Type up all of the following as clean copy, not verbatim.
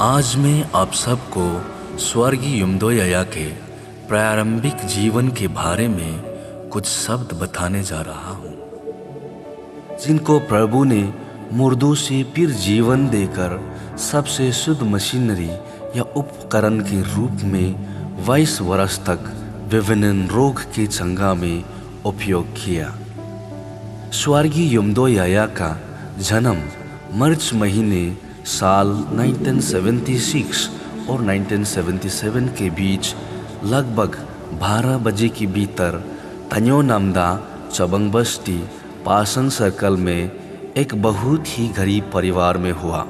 आज मैं आप सबको स्वर्गीय यमदोया के प्रारंभिक जीवन के बारे में कुछ शब्द बताने जा रहा हूँ, जिनको प्रभु ने मुर्दों से फिर जीवन देकर सबसे शुद्ध मशीनरी या उपकरण के रूप में 22 वर्ष तक विभिन्न रोग के चंगा में उपयोग किया। स्वर्गीय यमदोया का जन्म मार्च महीने साल 1976 और 1977 के बीच लगभग 12 बजे के भीतर तन्यो नामदा चबंग बस्ती पासन सर्कल में एक बहुत ही गरीब परिवार में हुआ।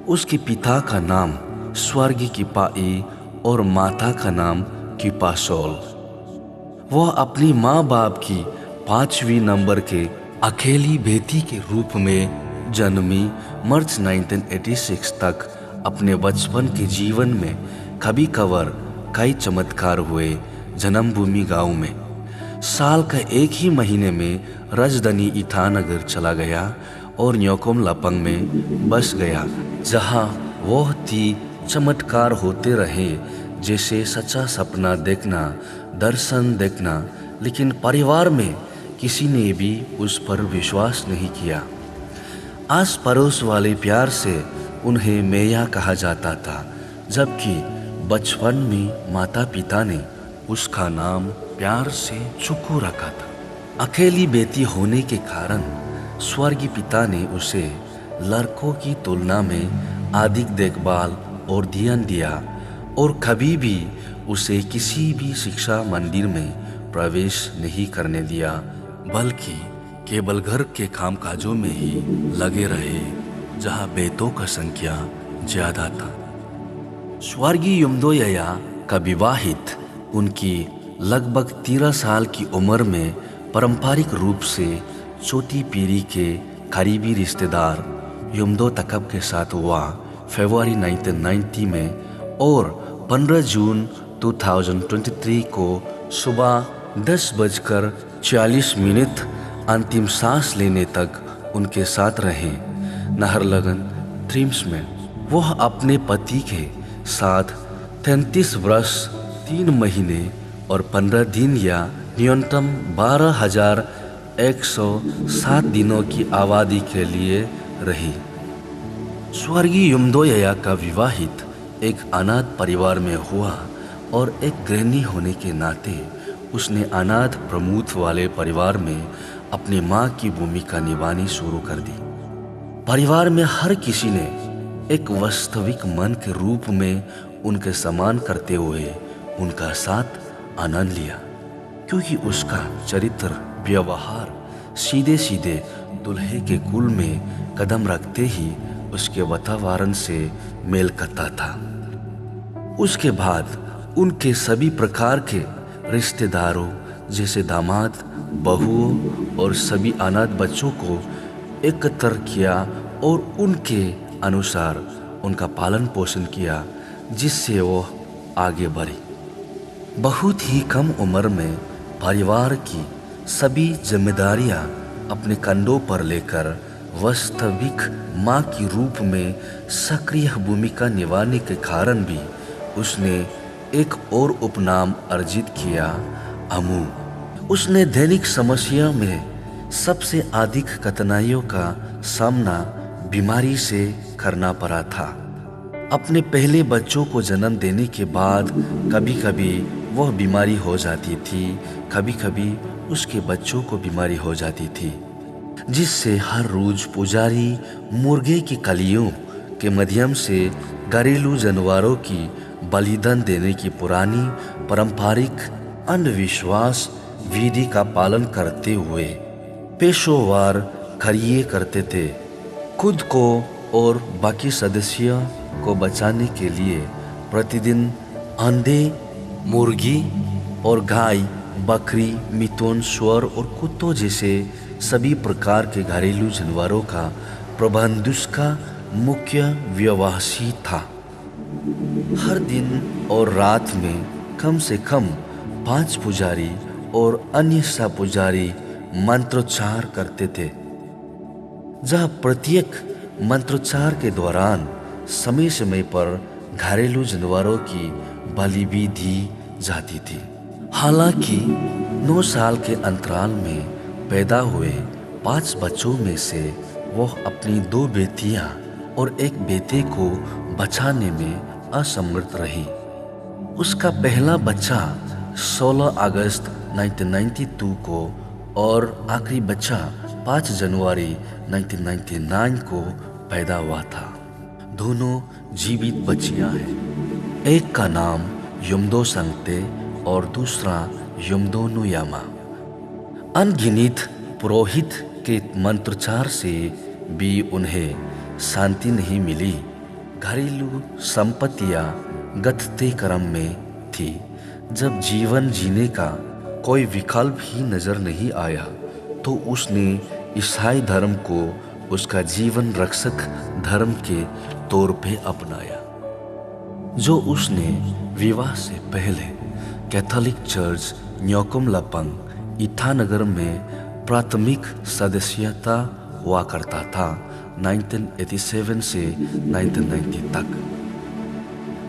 उसके पिता का नाम स्वर्गीय किपाई और माता का नाम किपासोल। वह अपनी माँ बाप की 5वीं नंबर के अकेली बेटी के रूप में जन्मी। मार्च 1986 तक अपने बचपन के जीवन में कभी कभार कई चमत्कार हुए। जन्मभूमि गांव में साल का एक ही महीने में राजधानी ईटानगर चला गया और न्योकुम लापंग में बस गया, जहां वह चमत्कार होते रहे, जैसे सच्चा सपना देखना, दर्शन देखना, लेकिन परिवार में किसी ने भी उस पर विश्वास नहीं किया। आस पड़ोस वाले प्यार से उन्हें मैया कहा जाता था, जबकि बचपन में माता पिता ने उसका नाम प्यार से चुकू रखा था। अकेली बेटी होने के कारण स्वर्गीय पिता ने उसे लड़कों की तुलना में अधिक देखभाल और ध्यान दिया और कभी भी उसे किसी भी शिक्षा मंदिर में प्रवेश नहीं करने दिया, बल्कि केवल घर के कामकाजों में ही लगे रहे, जहां बेटों का संख्या ज्यादा था। स्वर्गीय यमदोया का विवाहित उनकी लगभग 13 साल की उम्र में पारंपरिक रूप से चौथी पीढ़ी के करीबी रिश्तेदार यमदो तकब के साथ हुआ फरवरी 1990 में, और 15 जून 2023 को सुबह 10:40 अंतिम सांस लेने तक उनके साथ रहे। नाहरलगुन ट्रिम्स में वह अपने पति के साथ 33 वर्ष 3 महीने और 15 दिन या न्यूनतम 12,107 दिनों की अवधि के लिए रही। स्वर्गीय यमदोया का विवाहित एक अनाथ परिवार में हुआ और एक गृहिणी होने के नाते उसने अनाथ प्रमुख वाले परिवार में अपनी माँ की भूमिका निभानी शुरू कर दी। परिवार में हर किसी ने एक वास्तविक मन के रूप में उनके सम्मान करते हुए उनका साथ आनंद लिया, क्योंकि उसका चरित्र व्यवहार सीधे सीधे दुल्हे के कुल में कदम रखते ही उसके वातावरण से मेल खाता था। उसके बाद उनके सभी प्रकार के रिश्तेदारों जैसे दामाद, बहुओं और सभी अनाथ बच्चों को एकत्र किया और उनके अनुसार उनका पालन पोषण किया, जिससे वो आगे बढ़ी। बहुत ही कम उम्र में परिवार की सभी जिम्मेदारियां अपने कंधों पर लेकर वास्तविक माँ के रूप में सक्रिय भूमिका निभाने के कारण भी उसने एक और उपनाम अर्जित किया, अमू। उसने दैनिक समस्या में सबसे अधिक कठिनाइयों का सामना बीमारी से करना पड़ा था। अपने पहले बच्चों को जन्म देने के बाद कभी कभी वह बीमारी हो जाती थी, कभी कभी उसके बच्चों को बीमारी हो जाती थी, जिससे हर रोज पुजारी मुर्गे की कलियों के माध्यम से घरेलू जानवरों की बलिदान देने की पुरानी पारंपरिक अंधविश्वास विधि का पालन करते हुए पेशेवर कार्य करते थे। खुद को और बाकी सदस्यों को बचाने के लिए प्रतिदिन अंडे, मुर्गी और गाय, बकरी, मिथुन, सुअर और कुत्तों जैसे सभी प्रकार के घरेलू जानवरों का प्रबंधन उसका मुख्य व्यवसाय था। हर दिन और रात में कम से कम 5 पुजारी और अन्य सब पुजारी मंत्रोच्चार करते थे, जहाँ प्रत्येक मंत्रोच्चार के दौरान समय समय पर घरेलू जानवरों की बलि भी दी जाती थी। हालांकि 9 साल के अंतराल में पैदा हुए 5 बच्चों में से वह अपनी 2 बेटियां और 1 बेटे को बचाने में असमर्थ रही। उसका पहला बच्चा 16 अगस्त 1992 को और आखिरी बच्चा 5 जनवरी 1999 को पैदा हुआ था। दोनों जीवित बच्चियां हैं। एक का नाम युमदो संगते और दूसरा युमदो नुयामा। अनगिनत पुरोहित के मंत्रोच्चार से भी उन्हें शांति नहीं मिली। घरेलू संपत्तियां घटते क्रम में थी। जब जीवन जीने का कोई विकल्प ही नजर नहीं आया तो उसने ईसाई धर्म को उसका जीवन रक्षक धर्म के तौर पे अपनाया, जो उसने विवाह से पहले कैथोलिक चर्च न्योकुम-लापंग ईटानगर में प्राथमिक सदस्यता हुआ करता था 1987 से 1990 तक।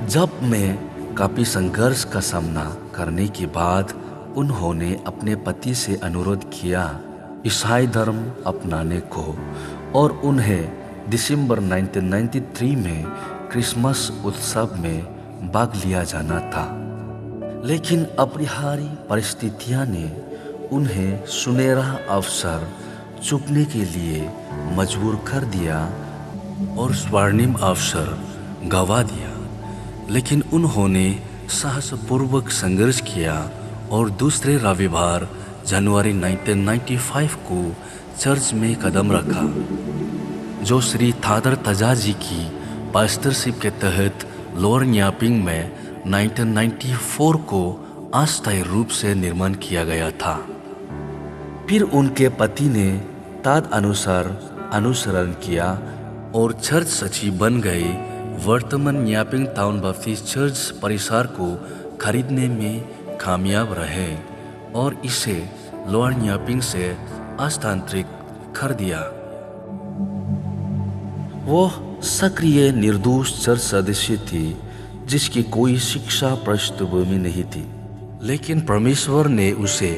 जब में काफी संघर्ष का सामना करने के बाद उन्होंने अपने पति से अनुरोध किया ईसाई धर्म अपनाने को और उन्हें दिसंबर 1993 में क्रिसमस उत्सव में भाग लिया जाना था। लेकिन अपरिहार्य परिस्थितियां ने उन्हें सुनहरा अवसर चूकने के लिए मजबूर कर दिया और स्वर्णिम अवसर गंवा दिया। लेकिन उन्होंने साहसपूर्वक संघर्ष किया और दूसरे रविवार जनवरी 1995 को चर्च में कदम रखा, जो श्री थादर तजाजी की पास्टरशिप के तहत लोअर न्यापिंग में 1994 को अस्थायी रूप से निर्माण किया गया था। फिर उनके पति ने तदनुसार अनुसरण किया और चर्च सचिव बन गए। वर्तमान न्यापिंग टाउन बैप्टिस्ट चर्च परिसर को खरीदने में कामयाब रहे और इसे लोअर न्यापिंग से हस्तांतरित कर दिया। वह सक्रिय निर्दोष चर्च सदस्य थी जिसकी कोई शिक्षा पृष्ठभूमि नहीं थी, लेकिन परमेश्वर ने उसे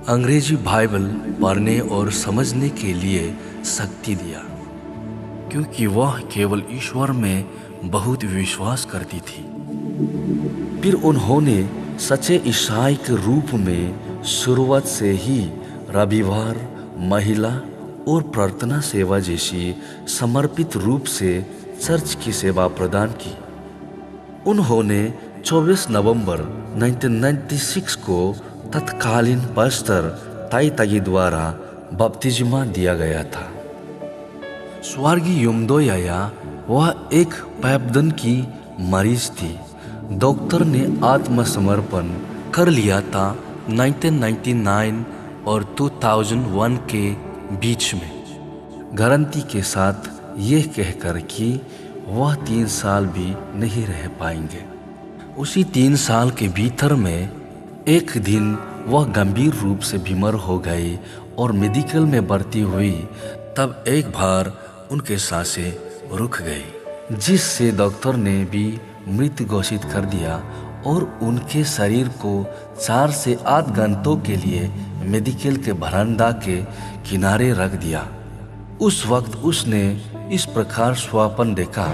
अंग्रेजी बाइबल पढ़ने और समझने के लिए शक्ति दिया, क्योंकि वह केवल ईश्वर में बहुत विश्वास करती थी। फिर उन्होंने सच्चे ईसाई के रूप में शुरुआत से ही रविवार, महिला और प्रार्थना सेवा जैसी समर्पित रूप से चर्च की सेवा प्रदान की। उन्होंने 24 नवंबर 1996 को तत्कालीन पास्टर ताई तागी द्वारा बपतिस्मा दिया गया था। स्वर्गीय युमदो याया वह एक पाइपदन की मरीज थी। डॉक्टर ने आत्मसमर्पण कर लिया था 1999 और 2001 के बीच में, गारंटी के साथ यह कहकर कि वह 3 साल भी नहीं रह पाएंगे। उसी 3 साल के भीतर में एक दिन वह गंभीर रूप से बीमार हो गई और मेडिकल में भर्ती हुई। तब एक बार उनके सांसें रुक गई, जिससे डॉक्टर ने भी मृत घोषित कर दिया और उनके शरीर को 4 से 8 घंटों के लिए मेडिकल के बरामदा के किनारे रख दिया। उस वक्त उसने इस प्रकार स्वप्न देखा।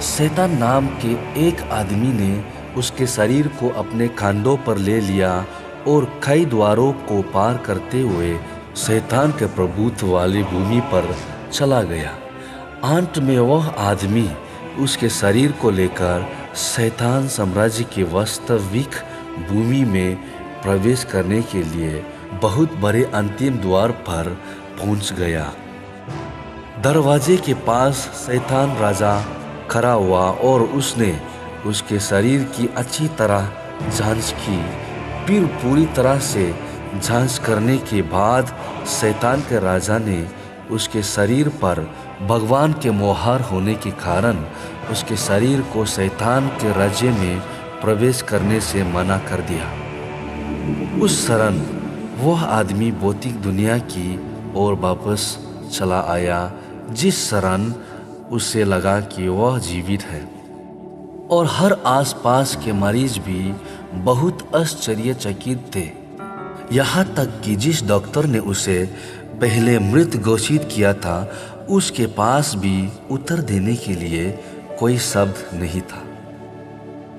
शैतान नाम के एक आदमी ने उसके शरीर को अपने कंधों पर ले लिया और कई द्वारों को पार करते हुए शैतान के प्रभुत्व वाली भूमि पर चला गया। अंत में वह आदमी उसके शरीर को लेकर शैतान साम्राज्य की वास्तविक भूमि में प्रवेश करने के लिए बहुत बड़े अंतिम द्वार पर पहुंच गया। दरवाजे के पास शैतान राजा खड़ा हुआ और उसने उसके शरीर की अच्छी तरह जांच की। फिर पूरी तरह से जांच करने के बाद शैतान के राजा ने उसके शरीर पर भगवान के मोहर होने के कारण उसके शरीर को शैतान के राज्य में प्रवेश करने से मना कर दिया। उस क्षण वह आदमी भौतिक दुनिया की ओर वापस चला आया, जिस क्षण उससे लगा कि वह जीवित है और हर आसपास के मरीज भी बहुत आश्चर्यचकित थे। यहाँ तक कि जिस डॉक्टर ने उसे पहले मृत घोषित किया था उसके पास भी उत्तर देने के लिए कोई शब्द नहीं था।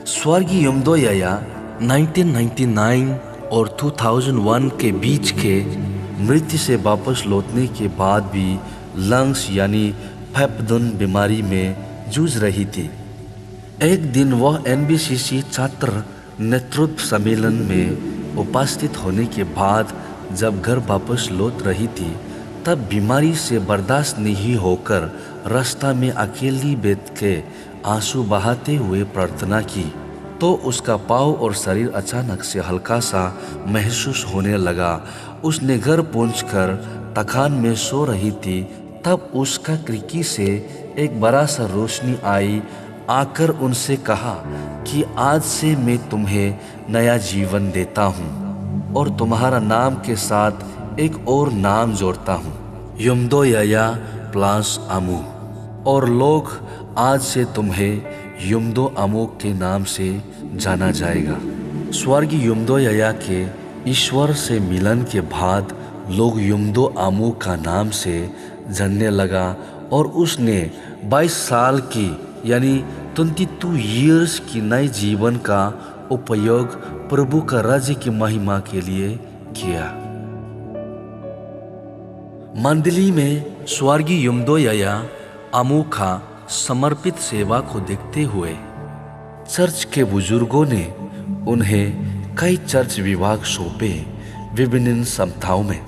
स्वर्गीय यमदोया 1999 और 2001 के बीच के मृत्यु से वापस लौटने के बाद भी लंग्स यानी फेफड़न बीमारी में जूझ रही थी। एक दिन वह एनबीसीसी छात्र नेतृत्व सम्मेलन में उपस्थित होने के बाद जब घर वापस लौट रही थी तब बीमारी से बर्दाश्त नहीं होकर रास्ता में अकेली बैठ के आंसू बहाते हुए प्रार्थना की तो उसका पाँव और शरीर अचानक से हल्का सा महसूस होने लगा। उसने घर पहुंचकर तखान में सो रही थी तब उसका खिड़की से एक बड़ा सा रोशनी आई आकर उनसे कहा कि आज से मैं तुम्हें नया जीवन देता हूँ और तुम्हारा नाम के साथ एक और नाम जोड़ता हूँ, यमदोया प्लस अमू, और लोग आज से तुम्हें युमदो अमू के नाम से जाना जाएगा। स्वर्गीय यमदोया के ईश्वर से मिलन के बाद लोग युमदो अमू का नाम से जानने लगा और उसने 22 साल की यानी 22 ईयर्स की नए जीवन का उपयोग प्रभु का राज्य की महिमा के लिए किया। मंडली में स्वर्गीय यमदोया अमू का समर्पित सेवा को देखते हुए चर्च के बुजुर्गों ने उन्हें कई चर्च विभाग सौंपे विभिन्न संस्थाओं में।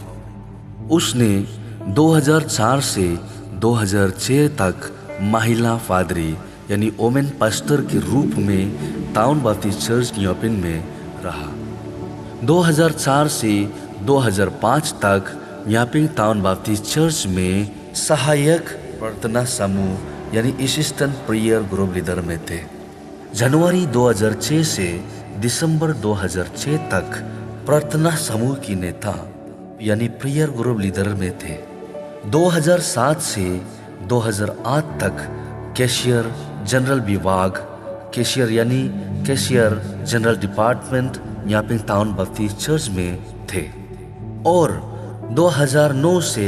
उसने 2004 से 2006 तक महिला पादरी यानी ओमेन पास्टर के रूप में टाउन बाप्टिस्ट चर्च न्योपिन में रहा। 2004 से 2005 तक न्योपिन टाउन बाप्टिस्ट चर्च में सहायक प्रार्थना समूह यानी असिस्टेंट प्रेयर ग्रुप लीडर में थे। जनवरी 2006 से दिसंबर 2006 तक प्रार्थना समूह की नेता यानी प्रेयर ग्रुप लीडर में थे। 2007 से 2008 तक कैशियर जनरल विभाग कैशियर यानी कैशियर जनरल डिपार्टमेंट न्योपिन टाउन बाप्टिस्ट चर्च में थे और 2009 से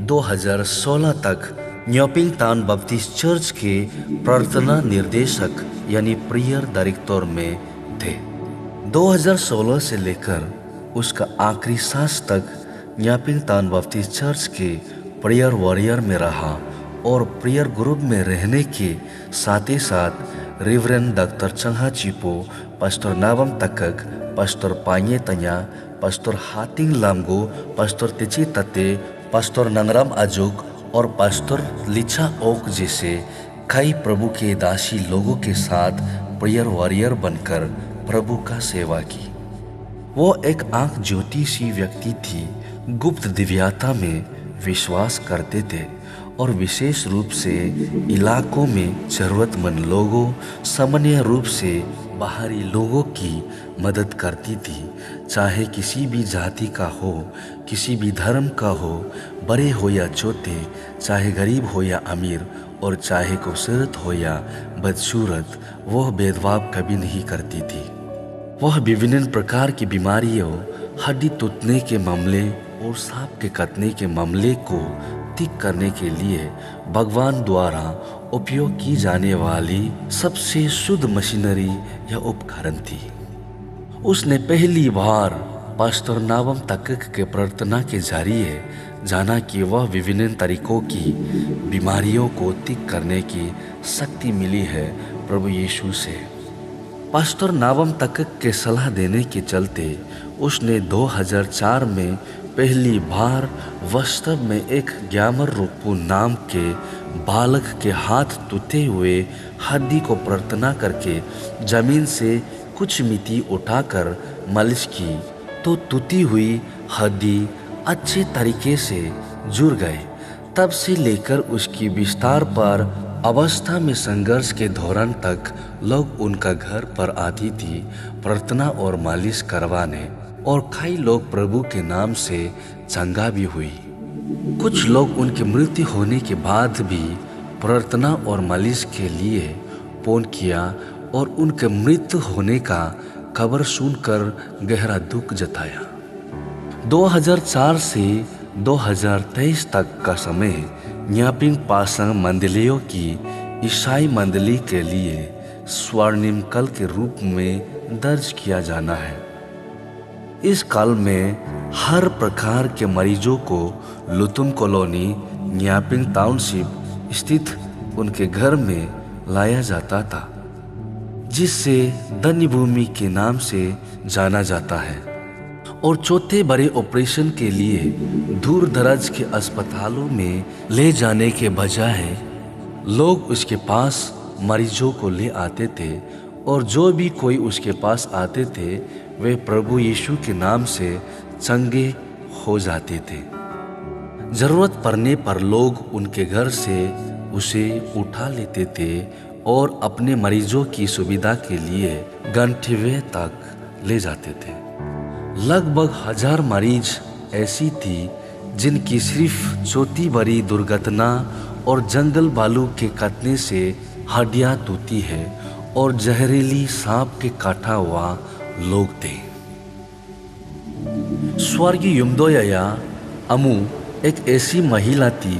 2016 तक न्योपिन टाउन बाप्टिस्ट चर्च के प्रार्थना निर्देशक यानी प्रेयर डायरेक्टर में थे। 2016 से लेकर उसका आखिरी सांस तक न्योपिन टाउन बाप्टिस्ट चर्च के प्रेयर वॉरियर में रहा और प्रेयर ग्रुप में रहने के साथ ही साथ रेवरेंड डॉक्टर चंहा चिपो, पास्टर नाबम तकक, पास्टर पाइये तन्या, पास्टर हातिंग लामगो, पास्टर तेची तते, पास्टर नंगराम अजुक और पास्टर लिचा ओक जैसे कई प्रभु के दासी लोगों के साथ प्रेयर वॉरियर बनकर प्रभु का सेवा की। वो एक आंख ज्योति सी व्यक्ति थी, गुप्त दिव्यता में विश्वास करते थे और विशेष रूप से इलाकों में जरूरतमंद लोगों, सामान्य रूप से बाहरी लोगों की मदद करती थी, चाहे किसी भी जाति का हो, किसी भी धर्म का हो, बड़े हो या छोटे, चाहे गरीब हो या अमीर और चाहे खूबसूरत हो या बदसूरत, वह भेदभाव कभी नहीं करती थी। वह विभिन्न प्रकार की बीमारियों, हड्डी टूटने के मामले और सांप के काटने के मामले को ठीक करने के लिए भगवान द्वारा उपयोग की जाने वाली सबसे शुद्ध मशीनरी या उपकरण थी। उसने पहली बार पास्टर नाबम तकक के प्रार्थना के जरिए जाना कि वह विभिन्न तरीकों की बीमारियों को ठीक करने की शक्ति मिली है प्रभु यीशु से। पास्टर नाबम तकक के सलाह देने के चलते उसने 2004 में पहली बार वास्तव में एक ग्यामर रूपू नाम के बालक के हाथ टूटे हुए हड्डी को प्रार्थना करके जमीन से कुछ मिट्टी उठाकर मालिश की तो टूटी हुई हड्डी अच्छे तरीके से जुड़ गए। तब से लेकर उसकी विस्तार पर अवस्था में संघर्ष के दौरान तक लोग उनका घर पर आती थी प्रार्थना और मालिश करवाने और कई लोग प्रभु के नाम से चंगा भी हुई। कुछ लोग उनकी मृत्यु होने के बाद भी प्रार्थना और मालिश के लिए फोन किया और उनके मृत्यु होने का खबर सुनकर गहरा दुख जताया। 2004 से 2023 तक का समय न्यापिंग पासांग मंडलियों की ईसाई मंडली के लिए स्वर्णिम काल के रूप में दर्ज किया जाना है। इस काल में हर प्रकार के मरीजों को लुतुम कॉलोनी न्यापिंग टाउनशिप स्थित उनके घर में लाया जाता था, जिससे धन्य भूमि के नाम से जाना जाता है। और चौथे बड़े ऑपरेशन के लिए दूर दराज के अस्पतालों में ले जाने के बजाय लोग उसके पास मरीजों को ले आते थे, और जो भी कोई उसके पास आते थे वे प्रभु यीशु के नाम से चंगे हो जाते थे। जरूरत पड़ने पर लोग उनके घर से उसे उठा लेते थे और अपने मरीजों की सुविधा के लिए गंतव्य तक ले जाते थे। लगभग 1000 मरीज ऐसी थी जिनकी सिर्फ छोटी बड़ी दुर्घटना और जंगल भालू के काटने से हड्डियां टूटी है और जहरीली सांप के काटा हुआ लोग थे। स्वर्गीय युमदोया अमू एक ऐसी महिला थी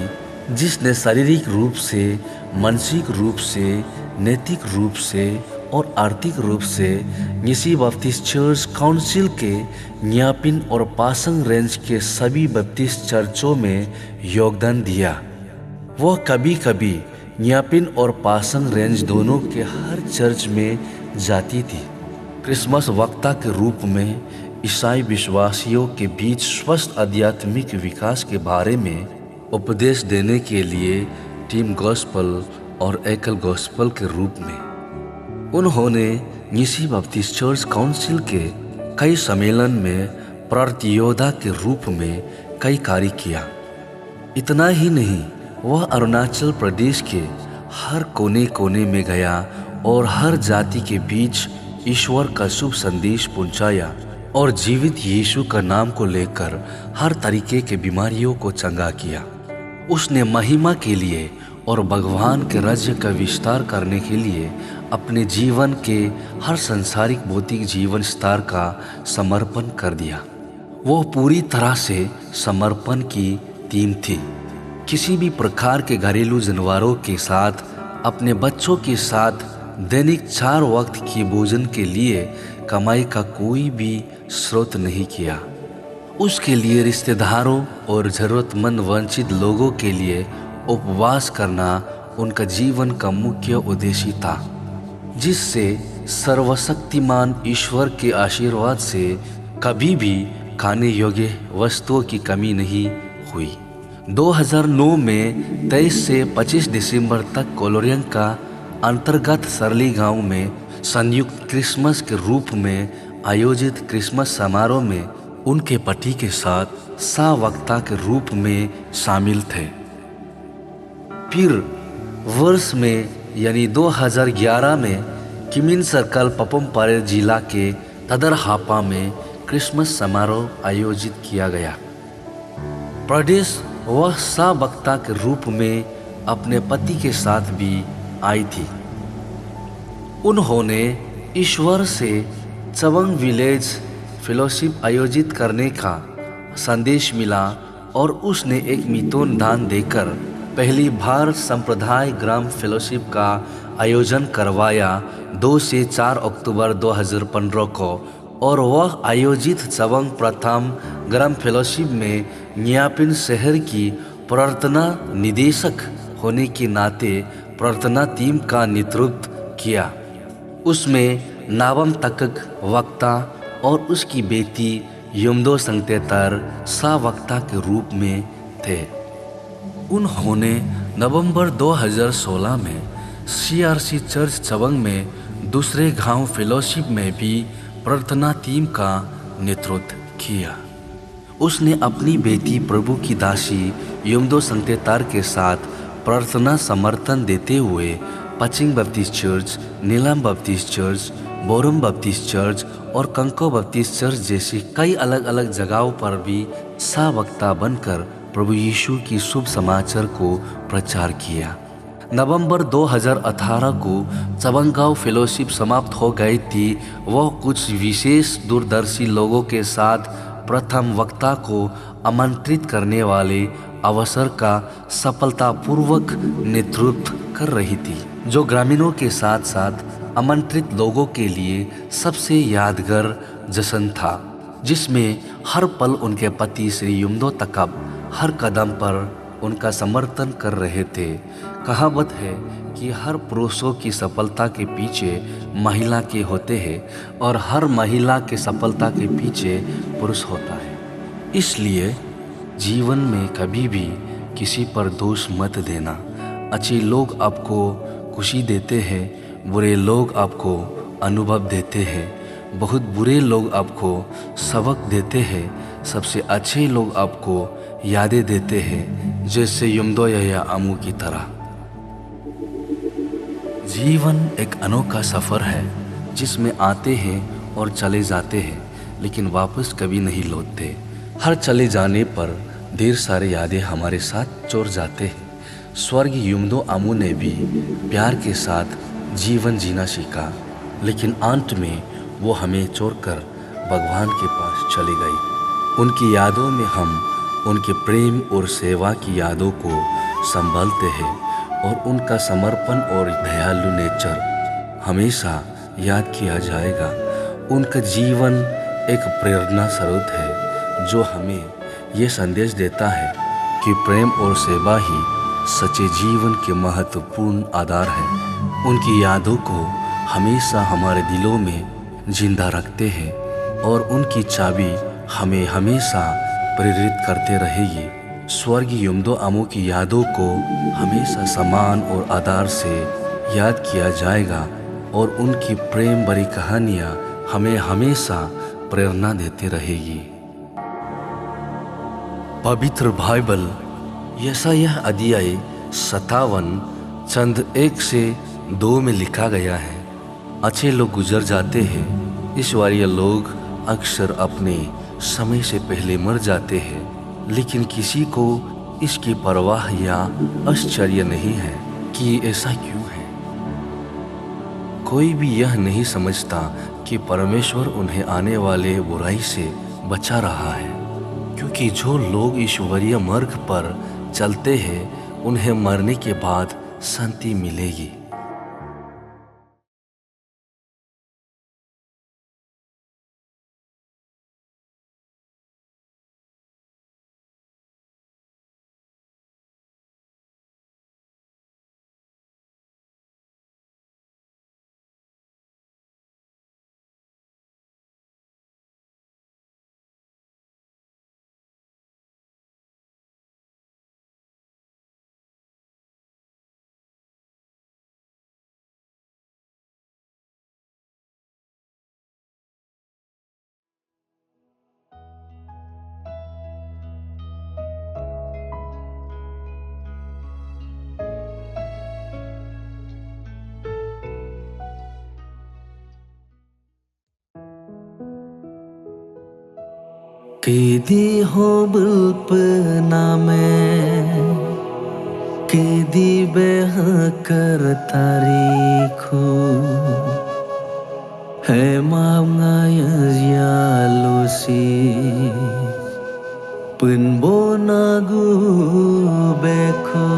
जिसने शारीरिक रूप से, मानसिक रूप से, नैतिक रूप से और आर्थिक रूप से निसी बप्तिस्ट चर्च काउंसिल के न्यापिन और पासंग रेंज के सभी बप्तिस्ट चर्चों में योगदान दिया। वह कभी कभी न्यापिन और पासंग रेंज दोनों के हर चर्च में जाती थी। क्रिसमस वक्ता के रूप में ईसाई विश्वासियों के बीच स्वस्थ आध्यात्मिक विकास के बारे में उपदेश देने के लिए टीम गॉस्पल और एकल गॉस्पल के रूप में उन्होंने निसी बप्तिस्ट चर्च काउंसिल के कई सम्मेलन में प्रतियोद्धा के रूप में कई कार्य किया। इतना ही नहीं, वह अरुणाचल प्रदेश के हर कोने कोने में गया और हर जाति के बीच ईश्वर का शुभ संदेश पहुंचाया और जीवित यीशु का नाम को लेकर हर तरीके के बीमारियों को चंगा किया। उसने महिमा के लिए और भगवान के राज्य का विस्तार करने के लिए अपने जीवन के हर संसारिक भौतिक जीवन स्तर का समर्पण कर दिया। वो पूरी तरह से समर्पण की टीम थी। किसी भी प्रकार के घरेलू जानवरों के साथ, अपने बच्चों के साथ दैनिक 4 वक्त की भोजन के लिए कमाई का कोई भी स्रोत नहीं किया। उसके लिए रिश्तेदारों और जरूरतमंद वंचित लोगों के लिए उपवास करना उनका जीवन का मुख्य उद्देश्य था, जिससे सर्वशक्तिमान ईश्वर के आशीर्वाद से कभी भी खाने योग्य वस्तुओं की कमी नहीं हुई। 2009 में 23 से 25 दिसंबर तक कोलोरियन का अंतर्गत सरली गांव में संयुक्त क्रिसमस के रूप में आयोजित क्रिसमस समारोह में उनके पति के साथ सहवक्ता के रूप में शामिल थे। फिर वर्ष में यानी 2011 में किमिन सर्कल पपम पारे जिला के तदर हापा में क्रिसमस समारोह आयोजित किया गया। प्रदेश वह सहवक्ता के रूप में अपने पति के साथ भी आई थी। उन्होंने ईश्वर से चवंग विलेज फेलोशिप आयोजित करने का संदेश मिला और उसने एक मिथुन दान देकर पहली बार संप्रदाय ग्राम फेलोशिप का आयोजन करवाया 2 से 4 अक्टूबर 2015 को, और वह आयोजित चवंग प्रथम ग्राम फेलोशिप में न्यापिन शहर की प्रार्थना निदेशक होने के नाते प्रार्थना टीम का नेतृत्व किया। उसमें नावम तकक वक्ता और उसकी बेटी युमदो संगतेतर सहवक्ता के रूप में थे। उन्होंने नवंबर 2016 में CRC चर्च चवंग में दूसरे गांव फेलोशिप में भी प्रार्थना टीम का नेतृत्व किया। उसने अपनी बेटी प्रभु की दासी युमदो संगतेतर के साथ प्रार्थना समर्थन देते हुए पचिंग बप्तिस्ट चर्च, नीलम बप्तिस्ट चर्च, बोरम बप्तिस्ट चर्च और कंको बप्तिस्ट चर्च जैसी कई अलग अलग जगहों पर भी सहवक्ता बनकर प्रभु यीशु की शुभ समाचार को प्रचार किया। नवंबर 2018 को चबंगांव फेलोशिप समाप्त हो गई थी। वह कुछ विशेष दूरदर्शी लोगों के साथ प्रथम वक्ता को आमंत्रित करने वाले अवसर का सफलतापूर्वक नेतृत्व कर रही थी, जो ग्रामीणों के साथ साथ आमंत्रित लोगों के लिए सबसे यादगार जश्न था, जिसमें हर पल उनके पति श्री युमदो तकब हर कदम पर उनका समर्थन कर रहे थे। कहावत है कि हर पुरुषों की सफलता के पीछे महिला के होते हैं और हर महिला के सफलता के पीछे पुरुष होता है। इसलिए जीवन में कभी भी किसी पर दोष मत देना। अच्छे लोग आपको खुशी देते हैं, बुरे लोग आपको अनुभव देते हैं, बहुत बुरे लोग आपको सबक देते हैं, सबसे अच्छे लोग आपको यादें देते हैं, जैसे युमदो याया आमू की तरह। जीवन एक अनोखा सफ़र है जिसमें आते हैं और चले जाते हैं, लेकिन वापस कभी नहीं लौटते। हर चले जाने पर ढेर सारे यादें हमारे साथ जोड़ जाते हैं। स्वर्गीय युमदो आमू ने भी प्यार के साथ जीवन जीना सीखा, लेकिन अंत में वो हमें छोड़कर भगवान के पास चली गई। उनकी यादों में हम उनके प्रेम और सेवा की यादों को संभालते हैं और उनका समर्पण और दयालु नेचर हमेशा याद किया जाएगा। उनका जीवन एक प्रेरणा स्रोत है जो हमें ये संदेश देता है कि प्रेम और सेवा ही सच्चे जीवन के महत्वपूर्ण आधार है। उनकी यादों को हमेशा हमारे दिलों में जिंदा रखते हैं और उनकी चाबी हमें हमेशा प्रेरित करते रहेगी। स्वर्गीय युमदो आमू की यादों को हमेशा सम्मान और आदर से याद किया जाएगा और उनकी प्रेम भरी कहानियाँ हमें हमेशा प्रेरणा देती रहेगी। पवित्र बाइबल यशायाह अध्याय 57 चंद 1 से 2 में लिखा गया है, अच्छे लोग गुजर जाते हैं, ईश्वरीय लोग अक्सर अपने समय से पहले मर जाते हैं, लेकिन किसी को इसकी परवाह या आश्चर्य नहीं है कि ऐसा क्यों है। कोई भी यह नहीं समझता कि परमेश्वर उन्हें आने वाले बुराई से बचा रहा है, क्योंकि जो लोग ईश्वरीय मार्ग पर चलते हैं उन्हें मरने के बाद शांति मिलेगी। Kedi hobul pename, kedi behakar tariku, hai mam ngayas yalusi, penbonagu beko.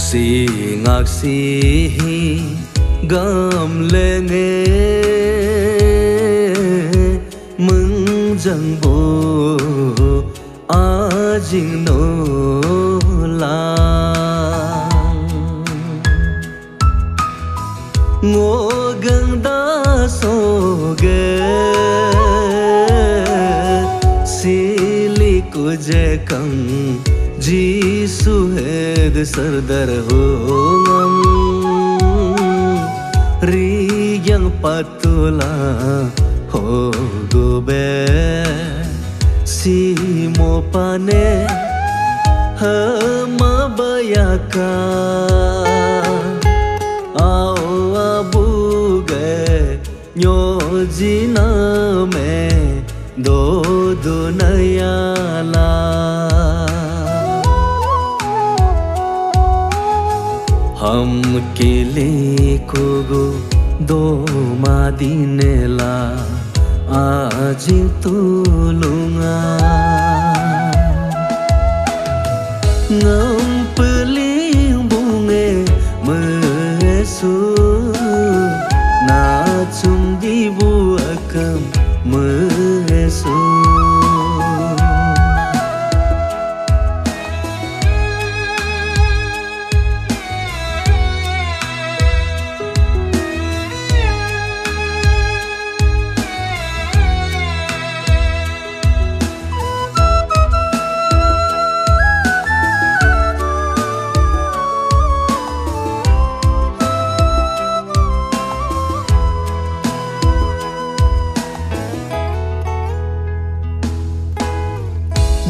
Singak sihi gam lenge mừng dần bo ajing no lang Jisu hed sardar ho ngam ri yang patula ho gobe si mo pane ha mabayaka ao abuge nyo jina me do dunayala हम केले को गो दो मादिनेला आज तुलुंगा ngam peling bunge mesu na cum dibuakam mesu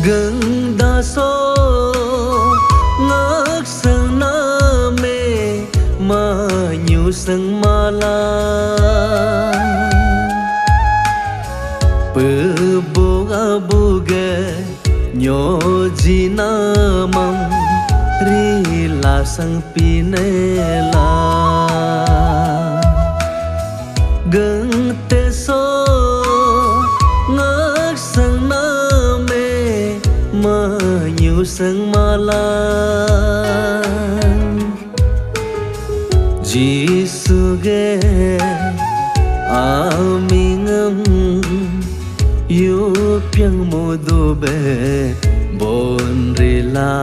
gần đa số ngất sân na mê mà nhiều sân ma la bơ bô abu ge nyo ji na mam ri la sang pinela gần te so ngất sân na mà nhiều sân ma la Jisu ge amingam yu piang modo be bon rela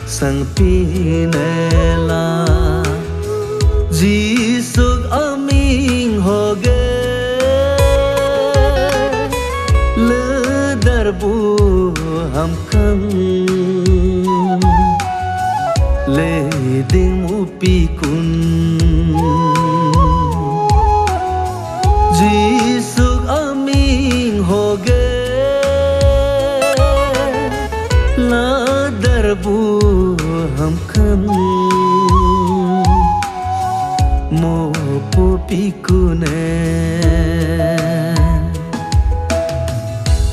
sang pinela Jisu aming hoge le darbu हम कम ले दिन मुपी कुन जिसु अमीन हो गए ला दरबू हम कम मो पुपी कुने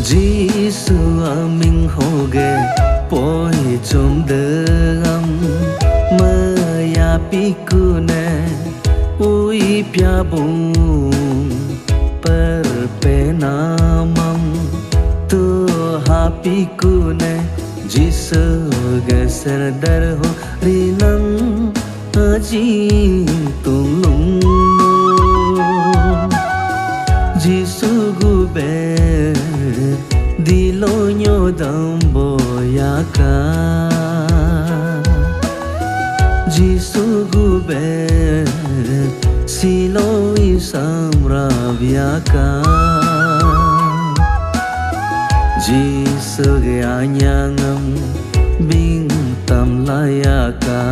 Jisu aming hoge poi chom dam maya pikune ui pya bung per penamam tu ha pikune Jisu ge sardar ho rinam ajin tung lung Jisu gube dilo nyo damboyaka Jisu gube silo isamravyaka Jisu ge anyangam bing tam layaka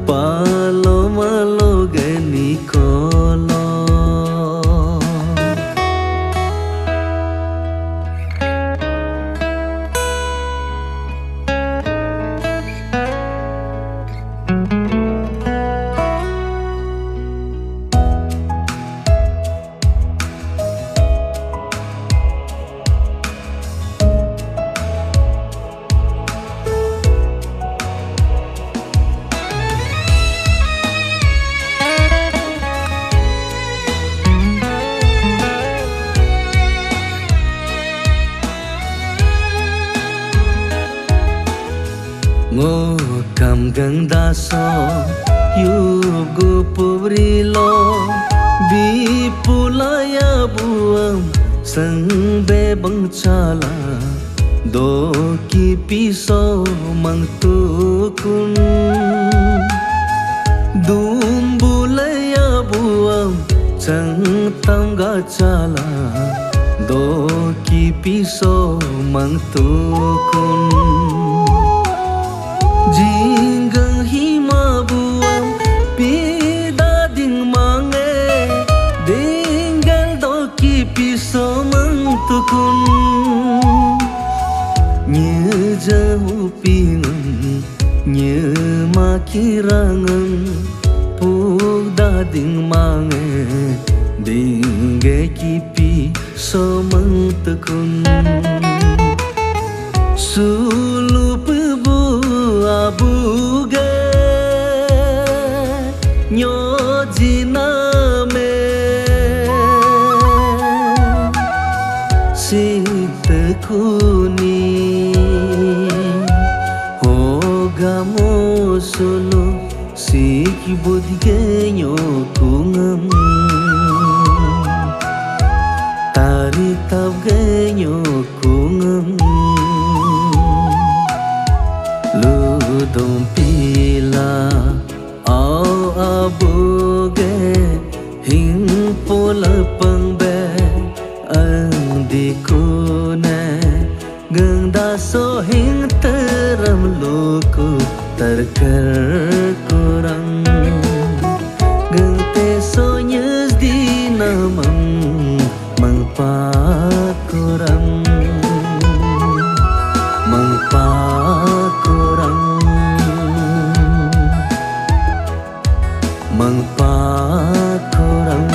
palo malo ge nikolo ngô cầm gần đa so yu gu puri lo bi pulaya buam sang be bang chala do ki piso mang tu kun dum bulaya buam sang tam ga chala do ki piso mang tu kun Jinggang hima buam pida ding mange dinggal doki piso mangtukun như jauh pingan như makirangan puda ding mange dingge kipi so mangtukun sulu pebu abuge nyo jiname sitakuni hogamo solo siki bodige nyo kungam tari tab genyo kungam ludong pila au abuge hing pola pangbe ang di kune gengda so hing teram luku terker kurang geng te so nyes di namam mangpa kurang mangpa kurang mangpa kurang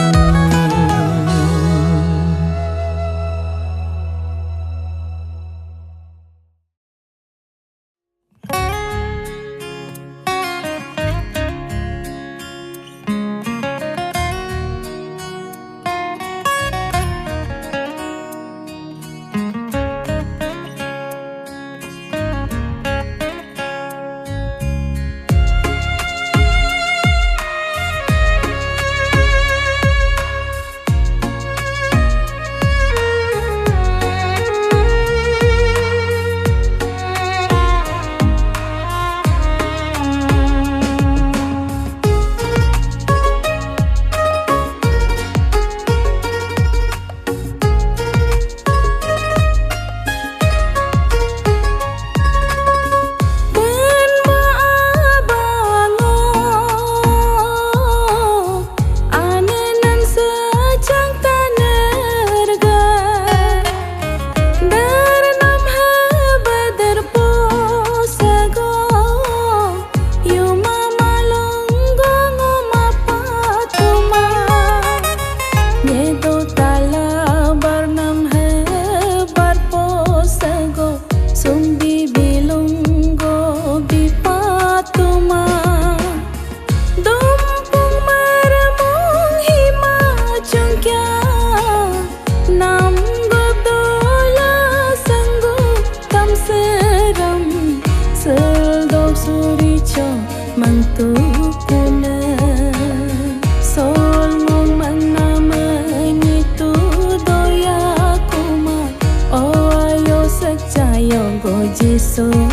so